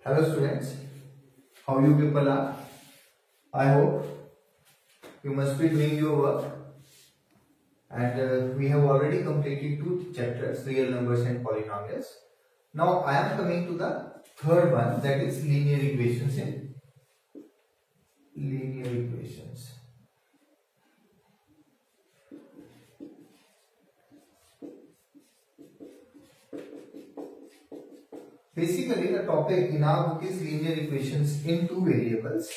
Hello students, how you people are? I hope you must be doing your work, and we have already completed two chapters, real numbers and polynomials. Now I am coming to the third one, that is linear equations in linear equations. Basically, the topic in our book is linear equations in two variables.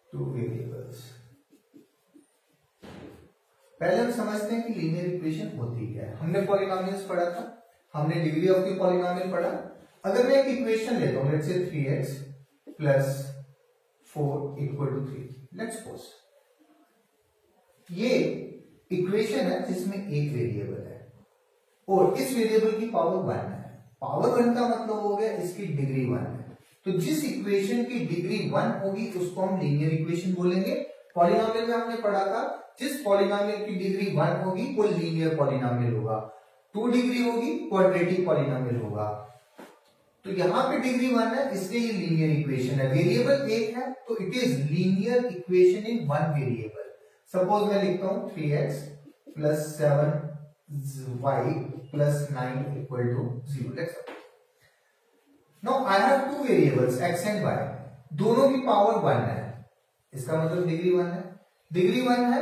Two variables. पहले हम समझते हैं कि linear equation होती क्या है। हमने polynomials पढ़ा था, हमने डिग्री ऑफ द पॉलिनोमियल पढ़ा। अगर मैं एक इक्वेशन लेता हूं, let's say 3x plus 4 equal to 3, let's suppose ये इक्वेशन है जिसमें एक वेरिएबल है और इस वेरिएबल की पावर 1 है। पावर 1 का मतलब हो गया इसकी डिग्री 1 है। तो जिस इक्वेशन की डिग्री 1 होगी उसको हम लीनियर इक्वेशन बोलेंगे। पॉलिनोमियल में हमने पढ़ा था जिस पॉलिनोमियल की डिग्री 1 होगी वो लीनियर पॉलिनोमियल होगा, 2 डिग्री होगी क्वाड्रेटिक पॉलिनोमियल होगा। तो यहां पे डिग्री 1 है इसलिए ये लीनियर इक्वेशन है। वेरिएबल एक है तो it is linear equation in one variable. Suppose मैं लिखता हूं 3x plus 7y plus 9 equal to 0। Now I have two variables x and y, दोनों की पावर 1 है, इसका मतलब डिग्री 1 है, डिग्री 1 है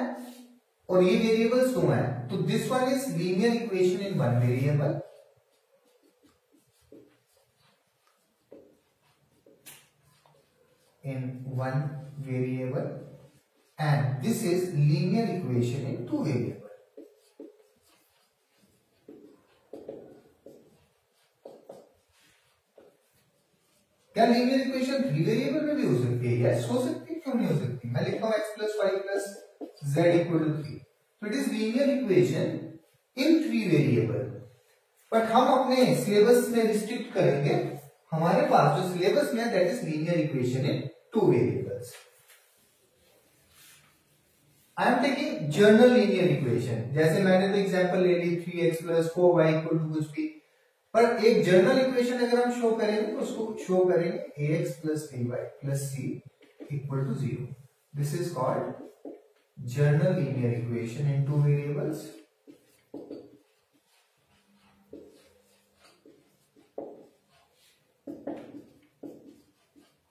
और ये वेरिएबल्स दो हैं, तो this one is linear equation in one variable and this is linear equation in two variable. क्या लीनियर इक्वेशन 3 वेरिएबल में भी हो सकती है? यस हो सकती है, क्यों नहीं हो सकती? मैं लिखता हूं x plus 5 plus z equal to 3, तो it is linear equation in 3 variable. But हम अपने सिलेबस में रिस्ट्रिक्ट करेंगे, हमारे पास जो सिलेबस में that is linear equation in 2 variables. I am taking general linear equation, जैसे मैंने तो एग्जांपल ले ली 3x plus 4y equal to कुछ भी, पर एक जनरल इक्वेशन अगर हम शो करेंगे तो उसको शो करेंगे ax plus by plus c equal to 0। This is called general linear equation in two variables.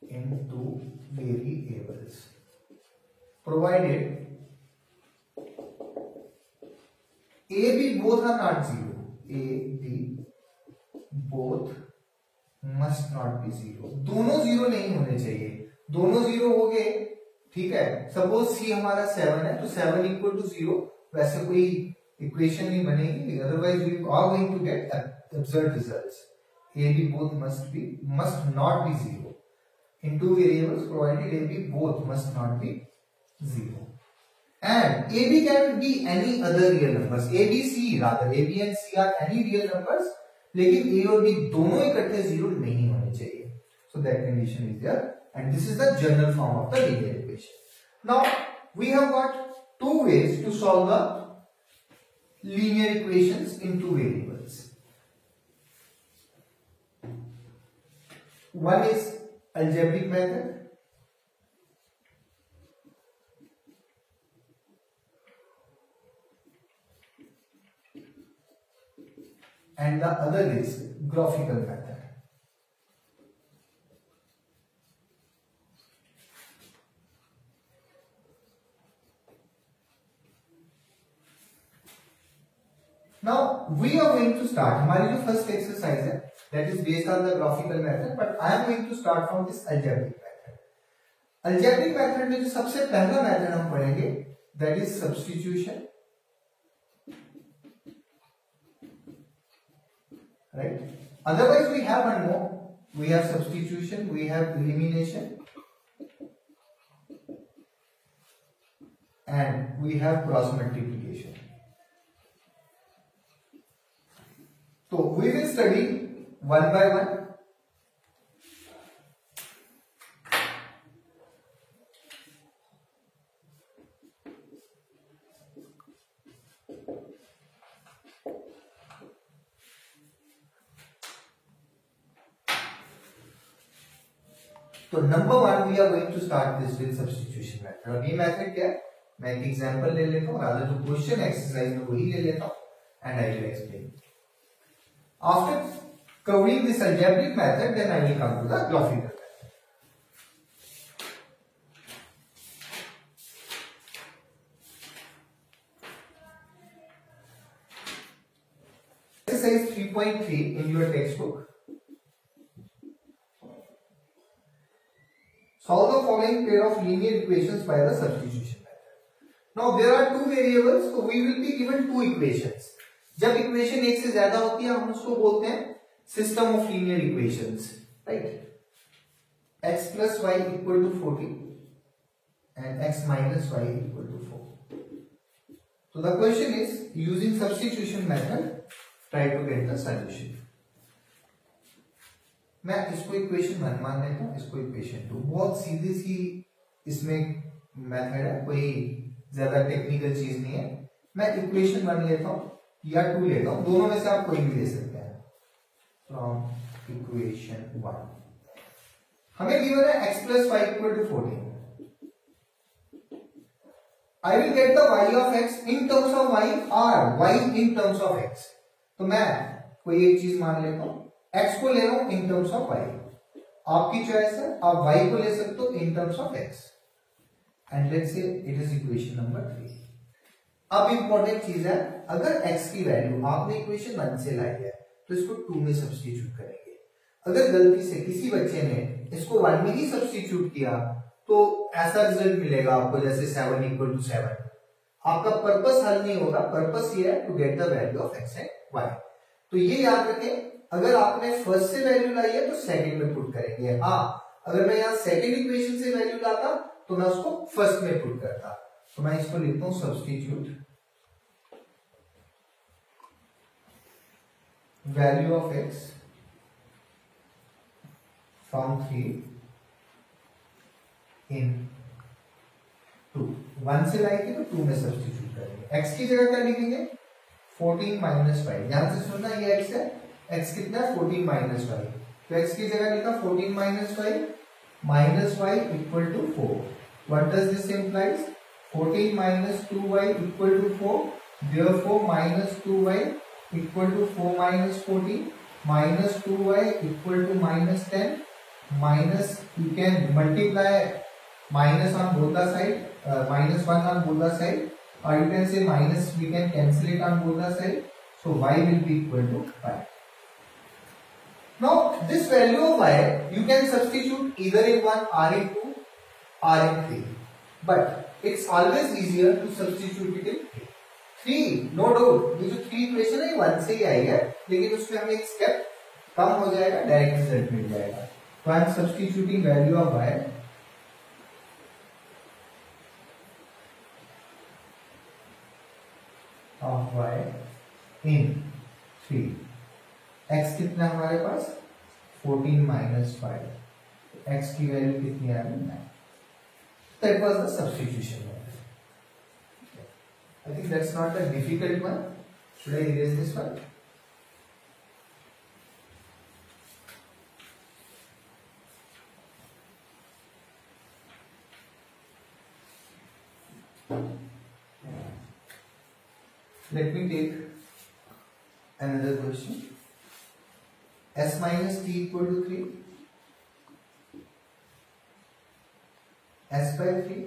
In two variables provided a b both are not 0, a b both must not be 0, दोनों 0 नहीं होने चाहिए। दोनों 0 हो गए, ठीक है। Suppose c हमारा 7 है तो 7 इक्वल टू 0, वैसे कोई इक्वेशन नहीं बनेगी, otherwise we are going to get absurd results। a b both must not be 0 in two variables provided a b both must not be 0 and a b can be any other real numbers, a b c rather, a b and c are any real numbers, लेकिन a और b दोनों इकट्ठे 0 नहीं होने चाहिए। So that condition is there and this is the general form of the linear equation. Now we have got two ways to solve the linear equations in two variables. One is algebraic method and the other is graphical method. Now we are going to start, हमारी जो first exercise है that is based on the graphical method, but I am going to start from this algebraic method. Algebraic method में जो सबसे पहला method हम पढ़ेंगे that is substitution, right? Otherwise we have one more, we have substitution, we have elimination and we have cross multiplication. तो we will study one by one. तो number one we are going to start this with substitution method. अब ये method क्या है, मैं एक example ले लेता हूं, रादर जो क्वेश्चन एक्सरसाइज में वही ले लेता हूं and I will explain. After covering this algebraic method, then I will come to the graphical method. Exercise 3.3 in your textbook. Solve the following pair of linear equations by the substitution method. Now there are two variables, so we will be given two equations. जब equation एक से ज्यादा होती है हम उसको बोलते हैं system of linear equations, right. x plus y equal to 40 and x minus y equal to 4. So the question is, using substitution method, try to get the solution. मैं इसको इक्वेशन 1 मान लेता हूँ, इसको इक्वेशन 2। बहुत सीधी सी इसमें मेथड है, कोई ज्यादा टेक्निकल चीज नहीं है। मैं इक्वेशन 1 लेता हूँ या 2 लेता हूँ, दोनों में से आप कोई भी ले सकते हैं। फ्रॉम इक्वेशन 1 हमें गिवन है x plus y equal to 14. I will get the y of x in terms of y or y in terms of x. तो मैं कोई एक चीज मान लेता हूँ, x को ले रहा हूं इन टर्म्स ऑफ y, आपकी चॉइस है, आप y को ले सकते हो in terms of x and let's say it is equation number 3। अब इंपॉर्टेंट चीज है, अगर x की वैल्यू आपने इक्वेशन 1 से लाई है तो इसको 2 में सब्स्टिट्यूट करेंगे। अगर गलती से किसी बच्चे ने इसको 1 में ही सब्स्टिट्यूट किया तो ऐसा रिजल्ट मिलेगा आपको जैसे 7 इक्वल टू 7। आपका पर्पस हल नहीं होगा, पर्पस ये है to get the value of x and y। तो ये याद रखें, अगर आपने फर्स्ट से वैल्यू लाई है तो सेकंड में पुट करेंगे। हाँ, अगर मैं यहाँ सेकंड इक्वेशन से वैल्यू लाता तो मैं उसको फर्स्ट में पुट करता। तो मैं इसको लिखता हूं substitute value of x from 3 इन 2। 1 से लाएंगे तो 2 में सब्स्टिट्यूट करेंगे। x की जगह क्या लिखेंगे, 14 माइनस 5। ध्यान से सुनना, ये x है, x कितना है 14 माइनस 5, तो x की जगह लिखा 14 minus 5 minus y equal to 4। What does this implies, 14 minus 2y equal to 4, therefore minus 2y equal to 4 minus 14 minus 2y equal to minus 10 minus, you can multiply minus on both the side, minus 1 on both the side, or you can say minus, we can cancel it on both the side, so y will be equal to 5. Now this value of y you can substitute either in 1 or in 2 or in 3, but it's always easier to substitute it in 3। no doubt ये जो 3 equation है 1 से ही आई है, लेकिन उसमें हमें एक step कम हो जाएगा, डायरेक्ट रिजल्ट मिल जाएगा। तो I am substituting value of y of y in 3। x कितना हमारे पास 14 माइनस 5, x की वैल्यू कितनी आ गई 9। That was the substitution method. I think that's not a difficult one. Should I erase this one? Let me take another question. S minus t equal to 3, s by 3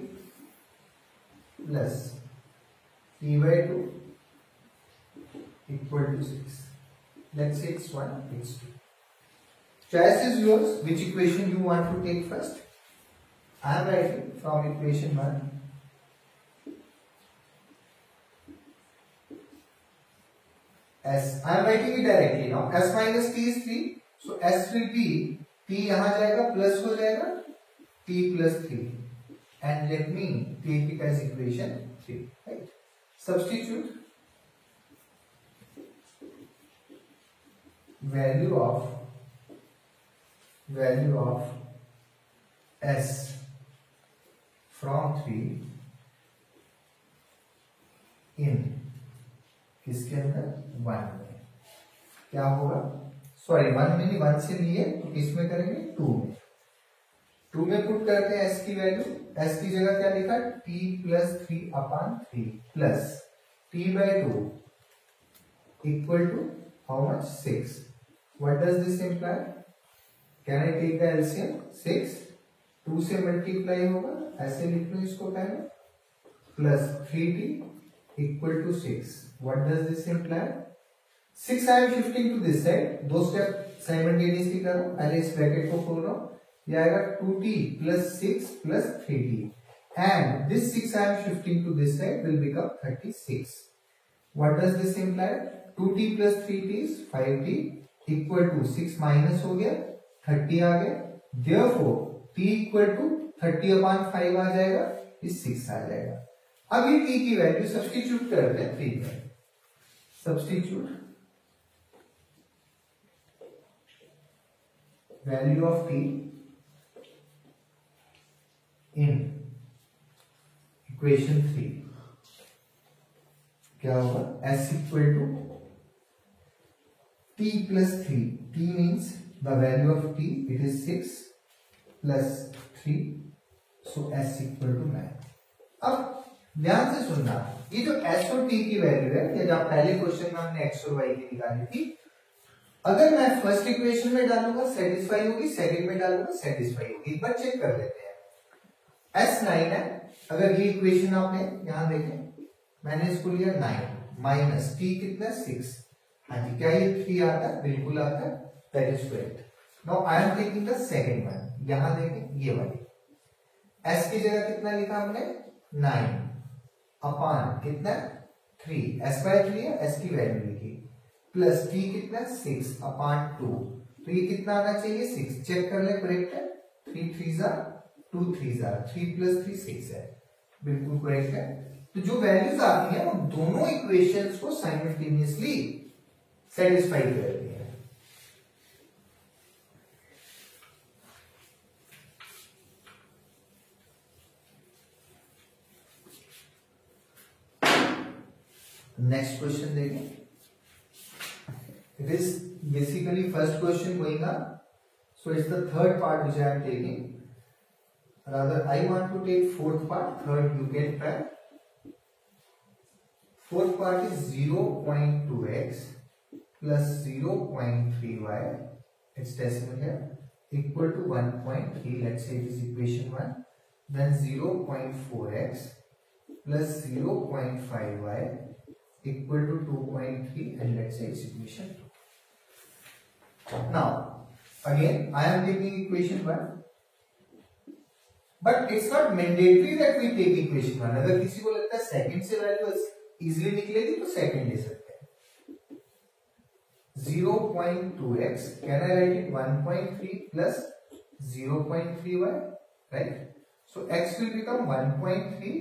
plus t by 2 equal to 6. Let's say it's 1, it's 2. Choice is yours, which equation you want to take first. I am writing from equation 1. S, I am writing it directly now. S minus t is 3, so S will be t यहाँ जाएगा plus हो जाएगा t plus 3, and let me take it as equation 3, right? Substitute value of s from 3 इन किसके अंदर 1 में क्या होगा, sorry 1 में नहीं, 1 से लिए तो किसमें करेंगे 2 में, 2 में पुट करते हैं s की वैल्यू, s की जगह क्या लिखा t plus 3/3 plus t/2 equal to how much 6. What does this imply, can I take the LCM 6, 2 से मल्टीप्लाई होगा, ऐसे लिख लो इसको पहले, plus 3t equal to 6. What does this imply, 6 I am shifting to this side, दो step simultaneously कर रहा हूं, पहले इस ब्रैकेट को खोल रहा हूं, ये आएगा 2t plus 6 plus 3t and this 6 I am shifting to this side will become 36. What does this imply, 2t plus 3t is 5t equal to 6 minus हो गया 30 आ गया, therefore t equal to 30/5 आ जाएगा, इस 6 आ जाएगा. अब ये t की value substitute करते हैं 3 में, substitute value of t in equation 3 क्या होगा, s equal to t plus 3, t means the value of t it is 6 plus 3, so s equal to 9. अब ध्यान से सुनना, ये जो s और t की वैल्यू है, ये जब पहले क्वेश्चन में हमने x और y की निकाली थी, अगर मैं फर्स्ट इक्वेशन में डालूंगा सेटिस्फाई होगी, सेकंड में डालूंगा सेटिस्फाई होगी. एक बार चेक कर लेते हैं. s 9 है, अगर ये इक्वेशन आपने यहां देखें, मैंने इसको लिया 9 माइनस t कितना 6, हाँ जी, क्या ये 3 आता है, बिल्कुल आता है, that is correct. Now I am taking the second one, यहां देखें ये वाली, s की जगह कितना लिखा हमने 9 अपॉन कितना 3, s/3 है, s की वैल्यू लिखी, प्लस t कितना 6 अपॉन 2, तो ये कितना आना चाहिए 6, चेक कर ले करेक्ट है, 3 3 2 3 3 प्लस 3 6 है, बिल्कुल करेक्ट है. तो जो वैल्यूज आती हैं वो दोनों इक्वेशंस को साइमल्टेनियसली सेटिस्फाई करती है. नेक्स्ट क्वेश्चन देखें. It is basically first question going on, so it's the third part which I am taking. Rather, I want to take fourth part, third you can try. Fourth part is 0.2x plus 0.3y, it's decimal here, equal to 1.3, let's say it is equation 1, then 0.4x plus 0.5y equal to 2.3, and let's say it's equation 2. Now, again, I am taking equation 1, but it's not mandatory that we take equation 1. अगर किसी को लगता है second से value easily निकलेगी तो second ले सकते हैं. 0.2x, can I write it 1.3 plus 0.3y, right? So x will become 1.3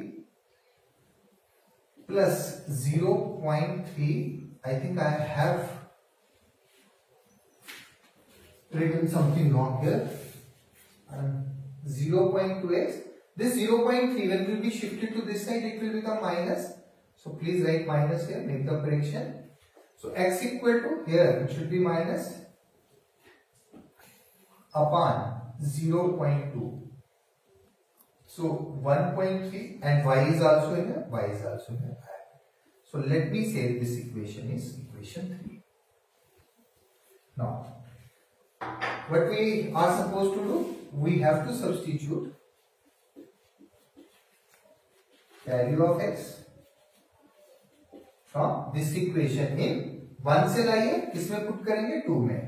plus 0.3. I think I have written something wrong here. 0.2x, this 0.3 when will be shifted to this side, it will become minus, so please write minus here, make the correction. So x equal to, here it should be minus upon 0.2, so 1.3, and y is also in here, y is also in here. So let me say this equation is equation 3. Now what we are supposed to do, we have to substitute value of x from this equation in 1 से लाइए, किसमें put करेंगे 2 में.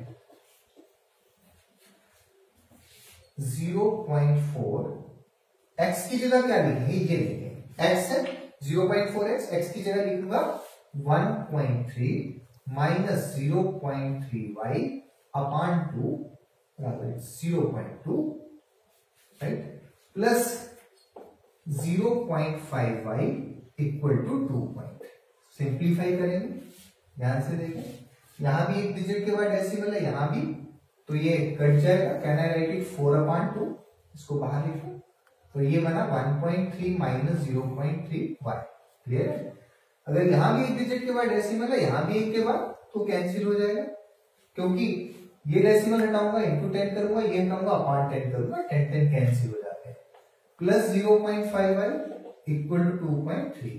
0.4 x की जगह क्या लिखेंगे, ये लिखेंगे x है 0.4x, x की जगह लिखूंगा 1.3 minus 0.3y upon 2, 0.2, right, plus 0.5y equal to 2. Simplify करेंगे, ध्यान से देखें, यहाँ भी एक डिजिट के बाद डेसिमल है, यहाँ भी, तो ये कट जाएगा। कैन आई राइट इट 4/2, इसको बाहर लिखो, तो ये बना 1.3 माइनस 0.3y। क्लियर है? अगर यहाँ भी एक डिजिट के बाद डेसिमल है, यहाँ भी एक के बाद, तो कैंसिल हो जाएगा, क्योंकि ये डेसिमल हटाऊंगा इंटू 10 करूंगा, ये हटाऊंगा अपॉन 10 करूंगा, 10 कैंसिल हो जाते हैं। प्लस 0.5y इक्वल टू 2.3,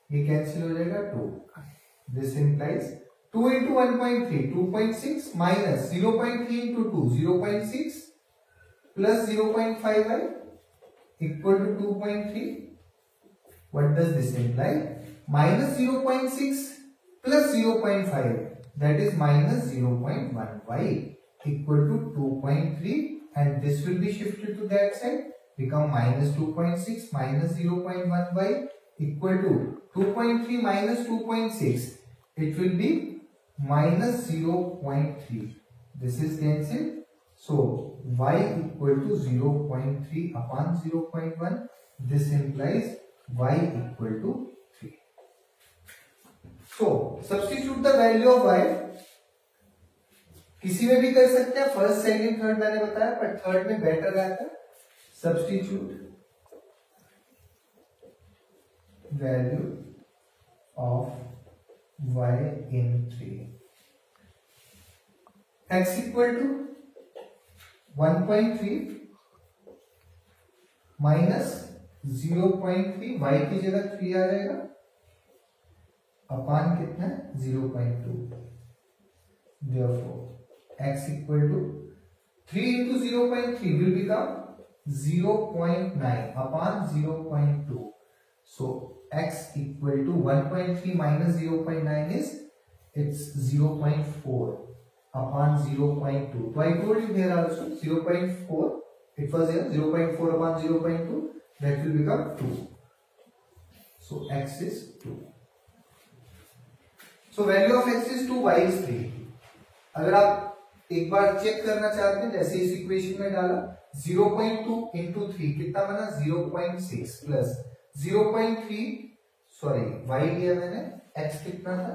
ये कैंसिल हो जाएगा 2। This implies 2 into 1.3 2.6 minus 0.3 into 2 0.6 plus 0.5y equal to 2.3। What does this imply? Minus 0.6 plus 0.5, that is minus 0.1y equal to 2.3, and this will be shifted to that side, become minus 2.6 minus 0.1y equal to 2.3 minus 2.6, it will be minus 0.3. This is cancelled, so y equal to 0.3 upon 0.1. This implies y equal to 3. So substitute the value of y, किसी में भी कर सकते हैं, first second third मैंने बताया, पर third में बेटर रहता है। Substitute value of y in 3, x equal to 1.3 minus 0.3, y की जगह 3 आ जाएगा, अपान कितना 0.2। Therefore x equal to 3 into 0.3 will become 0.9 upon 0.2. So x equal to 1.3 minus 0.9 is it's 0.4 upon 0.2. So I told you here also 0.4. It was here 0.4 upon 0.2. That will become 2. So x is 2. So value of x is 2, y is 3. अगर आप एक बार check करना चाहते हैं, जैसे इस equation में डाला 0.2 into 3 कितना बना 0.6 प्लस 0.3, सॉरी y लिया मैंने, x कितना था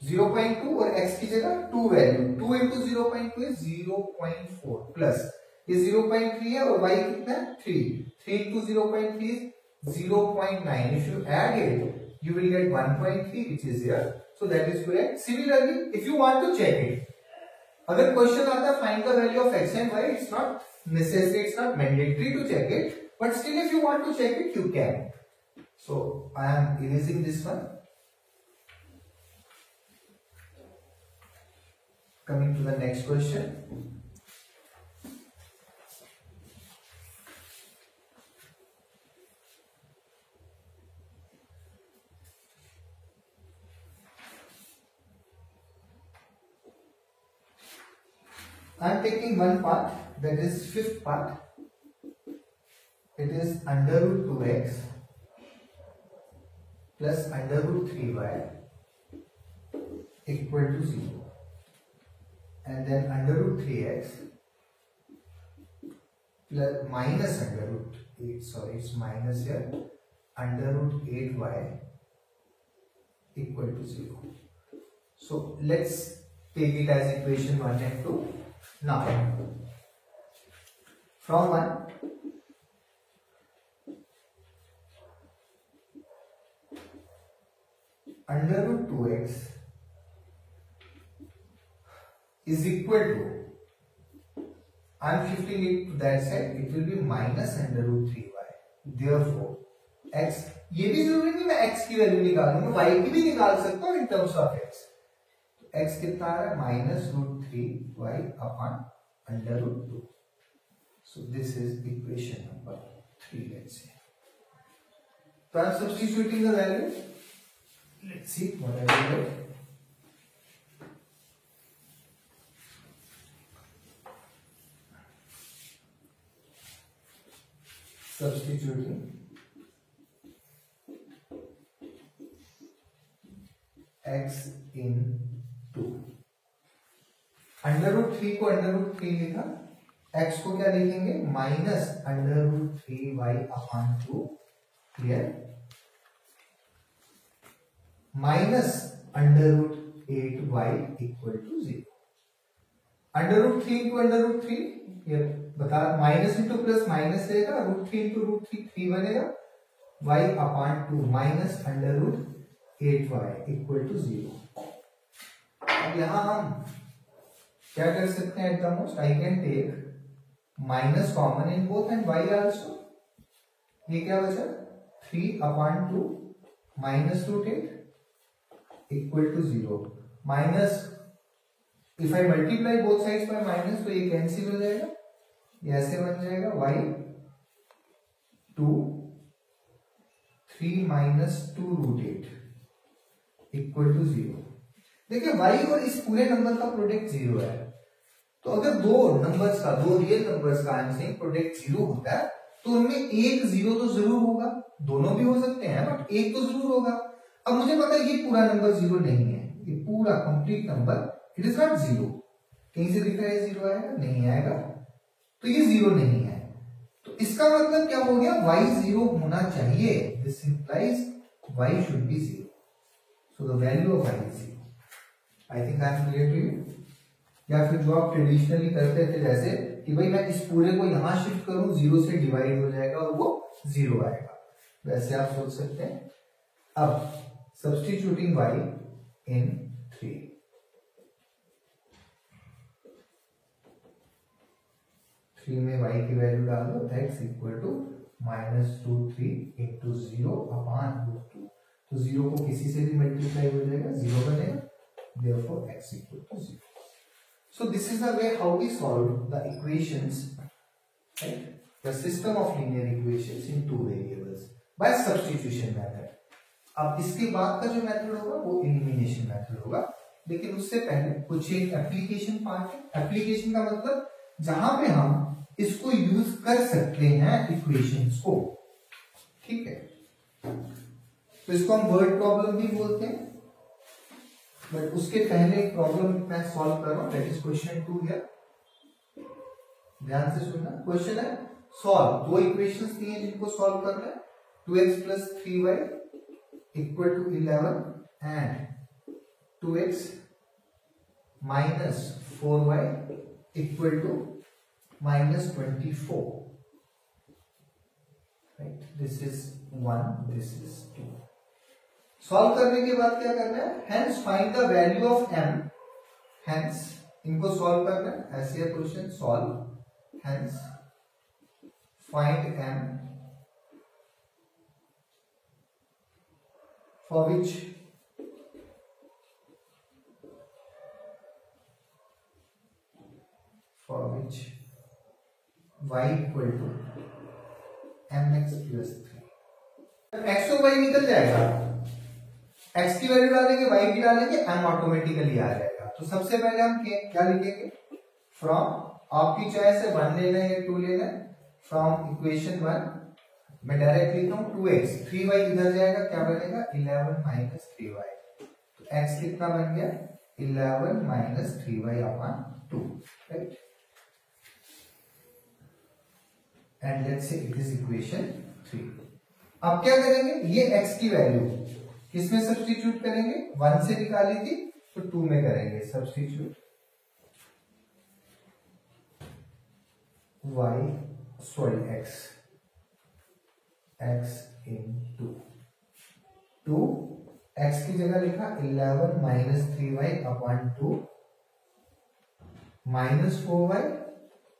0.2 और x की जगह 2 वैल्यू, 2 into 0.2 is 0.4 प्लस ये 0.3 है और y कितना है 3 into 0.3 is 0.9. If you add it, you will get 1.3 which is here. So that is correct. Similarly, if you want to check it, अगर क्वेश्चन आता है find the value of x and y, it's not necessary, it's not mandatory to check it, but still if you want to check it, you can. So I am erasing this one. Coming to the next question. I am taking one part, that is fifth part. It is under root 2x plus under root 3y equal to 0, and then under root 3x plus minus under root 8, sorry it's minus here, under root 8y equal to 0. So let's take it as equation 1 and 2. Now, from 1, under root 2x is equal to, I am shifting it to that side, it will be minus under root 3y. Therefore, x, ये भी जरूरी नहीं मैं x की value निकालूंगा, y की भी निकाल सकता हूँ in terms of x. x कितना आ रहा है minus root 3y upon under root 2. So this is equation number 3, let's say. So I am substituting the value. Let's see what I will get. Substituting x in 2. Under root 3 को under root 3 लिखा, x को क्या लिखेंगे minus under root 3y upon 2. Clear? Minus under root 8y equal to 0। √3 into √3 ये बता, minus into plus minus रहेगा, √3 into √3 3 बनेगा, y upon 2 minus √8y equal to 0। अब यहां हम क्या कर सकते हैं? At the most I can take minus common in both and y also. ये क्या बचा? 3 upon 2 minus √8 equal to 0 minus, if I multiply both sides by minus तो ये कैंसिल हो जाएगा, ये ऐसे बन जाएगा y 2 3 माइनस 2√8 इक्वल टू 0। देखिए y और इस पूरे नंबर का प्रोडक्ट 0 है, तो अगर दो नंबर्स का, दो रियल नंबर्स का आई एम सेइंग प्रोडक्ट 0 होता है तो उनमें एक 0 तो जरूर होगा, दोनों भी हो सकते हैं बट एक तो जरूर होगा। अब मुझे पता है ये पूरा नंबर 0 नहीं है, ये पूरा complete number it is not 0। कहीं से दिख रहा है 0 आएगा? नहीं आएगा, तो ये 0 नहीं है। तो इसका मतलब क्या हो गया? y 0 होना चाहिए, this implies y should be 0, so the value of y is 0। I think I am clear to you. या फिर जो आप ट्रेडिशनली करते थे जैसे कि भाई मैं इस पूरे को यहां शिफ्ट करूं, 0 से डिवाइड हो जाएगा और वो 0 आएगा, वैसे आप सोच सकते हैं। अब सब्स्टिट्यूटिंग y इन 3, में y की वैल्यू डाल दो, x equal to -2 into 0 upon √2, तो 0 को किसी से भी मल्टीप्लाई हो जाएगा, 0 बनेगा, therefore x equal to 0। So this is the way how we solve the equations, right? The system of linear equations in two variables by substitution method. अब इसके बाद का जो मेथड होगा वो एलिमिनेशन मेथड होगा, लेकिन उससे पहले कुछ एक एप्लीकेशन पार्ट है। एप्लीकेशन का मतलब जहां पे हम इसको यूज कर सकते हैं इक्वेशंस को, ठीक है। तो इसको हम वर्ड प्रॉब्लम भी बोलते हैं, बट उसके पहले एक प्रॉब्लम मैं सॉल्व कर रहा हूं, दैट इज क्वेश्चन 2 हियर। ध्यान से सुनना, क्वेश्चन है सॉल्व, दो इक्वेशंस दी हैं जिनको सॉल्व करना है। 2x plus 3y equal to 11 and 2x minus 4y equal to -24, right? This is 1, this is 2। Solve करने के बाद क्या करना है? Hence find the value of m, hence इनको सॉल्व करना है, ऐसे है question, solve, hence find m for which y equal to mx plus 3। x और y निकल जाएगा, x की वैल्यू डालेंगे, y की डालेंगे, m ऑटोमेटिकली आ जाएगा। तो सबसे पहले हम क्या लिखेंगे? फ्रॉम, आपकी चॉइस है 1 लेना है या 2 लेना है। फ्रॉम इक्वेशन 1 मैं डायरेक्ट लिख रहा हूं 2x, 3y इधर जाएगा, क्या बनेगा? 11 माइनस 3y। तो x कितना बन गया? 11 minus 3y upon 2, right? And let's say it is equation 3। अब क्या करेंगे? ये x की वैल्यू किसमें सब्स्टिट्यूट करेंगे? 1 से निकाली थी तो 2 में करेंगे सब्स्टिट्यूट। x into 2, x की जगह लिखा 11 minus 3y upon 2 minus 4y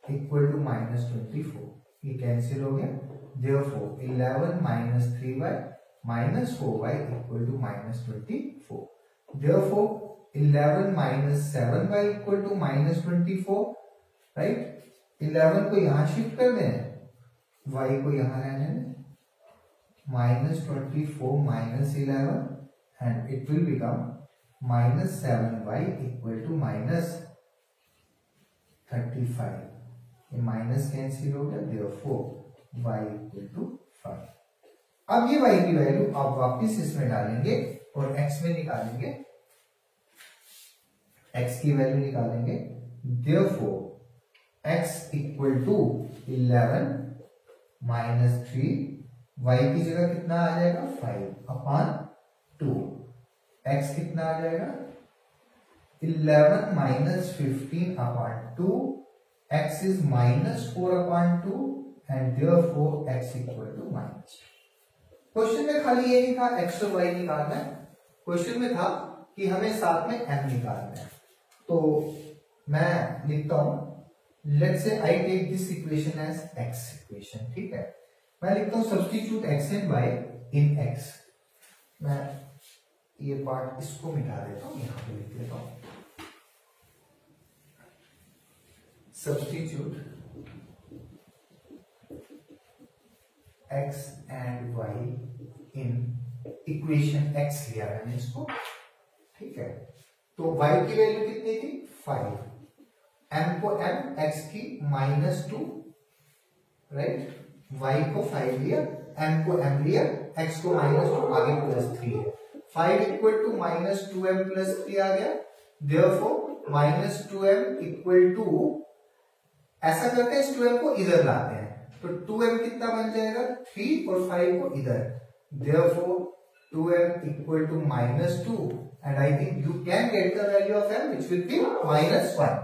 equal to -24, ये कैंसिल हो गया। therefore 11 minus 3y minus 4y equal to -24। therefore 11 minus 7y equal to -24, right? 11 को यहां शिफ्ट कर दें, y को यहां रहने दें, -24 minus 11 and it will become -7y equal to -35। ये माइनस कैंसिल हो गया, therefore y equal to 5। अब ये y की वैल्यू आप वापस इसमें डालेंगे और x में निकालेंगे, x की वैल्यू निकालेंगे, therefore x equal to 11 minus 3, y की जगह कितना आ जाएगा? 5 अपॉन 2, x कितना आ जाएगा? 11 minus 15 upon 2, x is minus 4 upon 2 and therefore x equal to minus 2. Question में खाली ये नहीं था x और y निकालना है, क्वेश्चन में था कि हमें साथ में m निकालना है। तो मैं लिखता हूं, let's say I take this equation as x equation, ठीक है। मैं लिखता हूं substitute x and y in x। मैं ये पार्ट इसको मिटा देता हूं, यहां पे लिख देता हूं substitute x and y in equation x लिया मैंने इसको, ठीक है। तो y की वैल्यू कितनी थी 5, m को m, x की -2, राइट। y को 5 लिया, m को m लिया, x को -2, आगे +3 है। 5 इक्वल टू -2m +3 आ गया, therefore -2m इक्वल टू, ऐसा करते हैं इस 2m को इधर लाते हैं, तो 2m कितना बन जाएगा 3 और 5 को इधर, therefore 2m equal to -2 and I think you can get the value of m which will be -1.